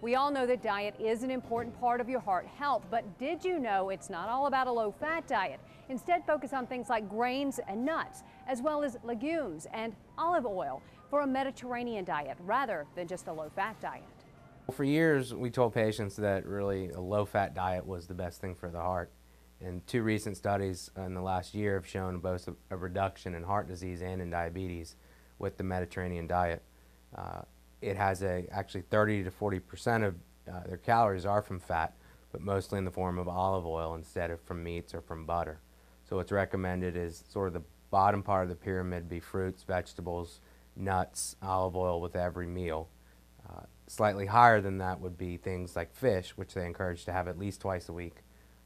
We all know that diet is an important part of your heart health, but did you know it's not all about a low-fat diet? Instead, focus on things like grains and nuts, as well as legumes and olive oil for a Mediterranean diet rather than just a low-fat diet. For years, we told patients that really a low-fat diet was the best thing for the heart. And two recent studies in the last year have shown both a reduction in heart disease and in diabetes with the Mediterranean diet. It has actually 30 to 40% of their calories are from fat, but mostly in the form of olive oil instead of from meats or from butter. So what's recommended is sort of the bottom part of the pyramid be fruits, vegetables, nuts, olive oil with every meal. Slightly higher than that would be things like fish, which they encourage to have at least twice a week,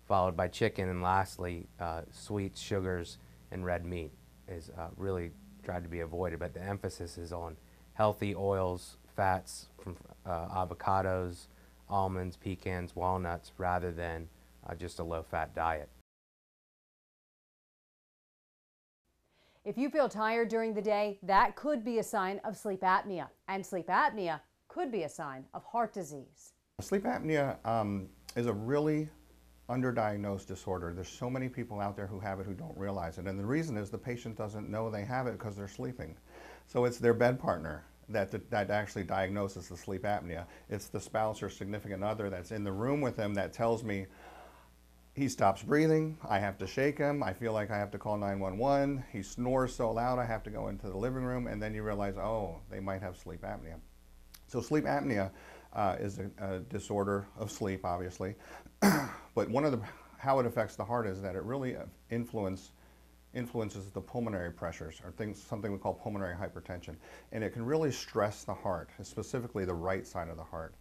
followed by chicken, and lastly, sweets, sugars, and red meat is really tried to be avoided, but the emphasis is on healthy oils, fats from avocados, almonds, pecans, walnuts, rather than just a low-fat diet. If you feel tired during the day, that could be a sign of sleep apnea, and sleep apnea could be a sign of heart disease. Sleep apnea is a really underdiagnosed disorder. There's so many people out there who have it who don't realize it, and the reason is the patient doesn't know they have it because they're sleeping. So it's their bed partner that actually diagnoses the sleep apnea. It's the spouse or significant other that's in the room with them that tells me, he stops breathing, I have to shake him, I feel like I have to call 911, he snores so loud I have to go into the living room, and then you realize, oh, they might have sleep apnea. So sleep apnea is a disorder of sleep, obviously, but how it affects the heart is that it really influences the pulmonary pressures, or something we call pulmonary hypertension, and it can really stress the heart, specifically the right side of the heart.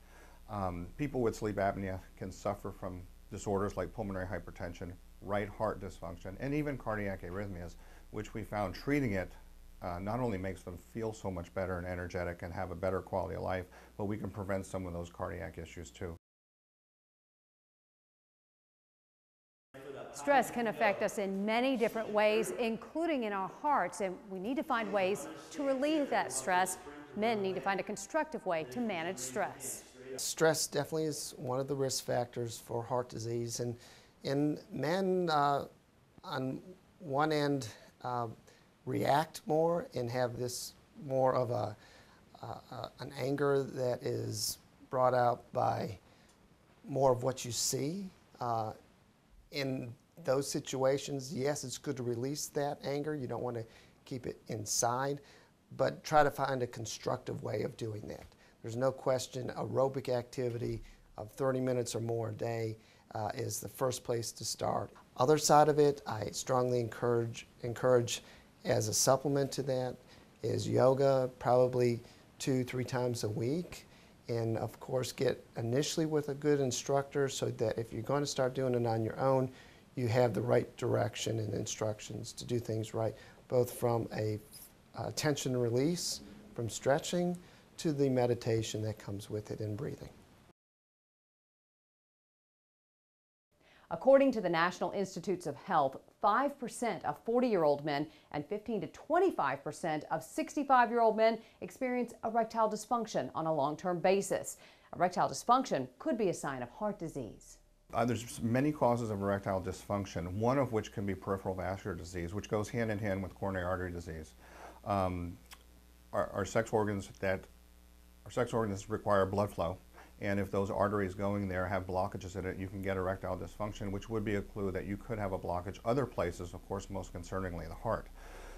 People with sleep apnea can suffer from disorders like pulmonary hypertension, right heart dysfunction, and even cardiac arrhythmias, which we found treating it not only makes them feel so much better and energetic and have a better quality of life, but we can prevent some of those cardiac issues too. Stress can affect us in many different ways, including in our hearts, and we need to find ways to relieve that stress. Men need to find a constructive way to manage stress. Stress definitely is one of the risk factors for heart disease, and men on one end react more and have this more of an anger that is brought out by more of what you see. In those situations, yes, it's good to release that anger. You don't want to keep it inside, but try to find a constructive way of doing that. There's no question aerobic activity of 30 minutes or more a day is the first place to start. Other side of it, I strongly encourage as a supplement to that is yoga, probably 2-3 times a week. And of course, get initially with a good instructor so that if you're going to start doing it on your own, you have the right direction and instructions to do things right, both from a tension release, from stretching, to the meditation that comes with it in breathing. According to the National Institutes of Health, 5% of 40-year-old men and 15 to 25% of 65-year-old men experience erectile dysfunction on a long-term basis. Erectile dysfunction could be a sign of heart disease. There's many causes of erectile dysfunction, one of which can be peripheral vascular disease, which goes hand in hand with coronary artery disease. Our sex organs require blood flow, and if those arteries going there have blockages in it, you can get erectile dysfunction, which would be a clue that you could have a blockage other places, of course, most concerningly the heart.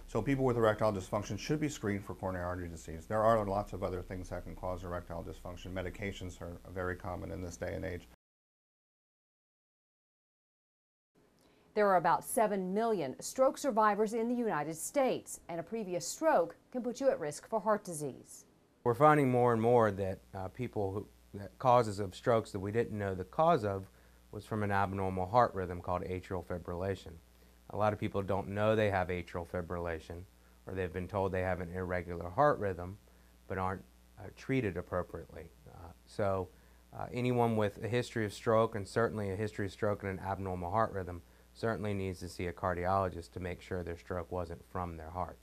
So people with erectile dysfunction should be screened for coronary artery disease. There are lots of other things that can cause erectile dysfunction. Medications are very common in this day and age. There are about 7 million stroke survivors in the United States, and a previous stroke can put you at risk for heart disease. We're finding more and more that that causes of strokes that we didn't know the cause of was from an abnormal heart rhythm called atrial fibrillation. A lot of people don't know they have atrial fibrillation, or they've been told they have an irregular heart rhythm, but aren't treated appropriately. So anyone with a history of stroke, and certainly a history of stroke and an abnormal heart rhythm, certainly needs to see a cardiologist to make sure their stroke wasn't from their heart.